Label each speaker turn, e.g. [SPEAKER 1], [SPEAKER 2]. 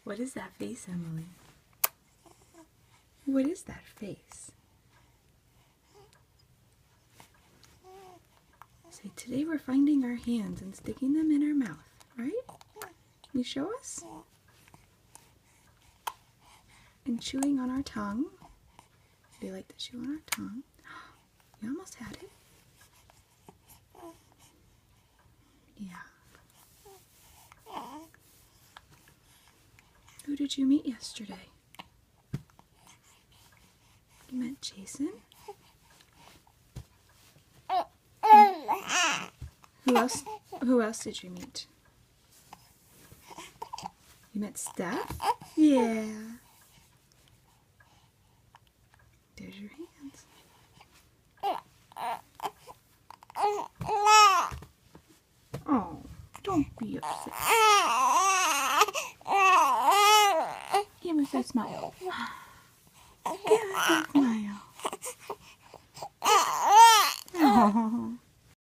[SPEAKER 1] What is that face, Emily? What is that face? Say, today we're finding our hands and sticking them in our mouth, right? Can you show us? And chewing on our tongue. Do you like to chew on our tongue? You almost had it. Yeah. Who did you meet yesterday? You met Jason? Who else did you meet? You met Steph? Yeah. There's your hands. Oh, don't be upset. Give us a smile. Give us a smile.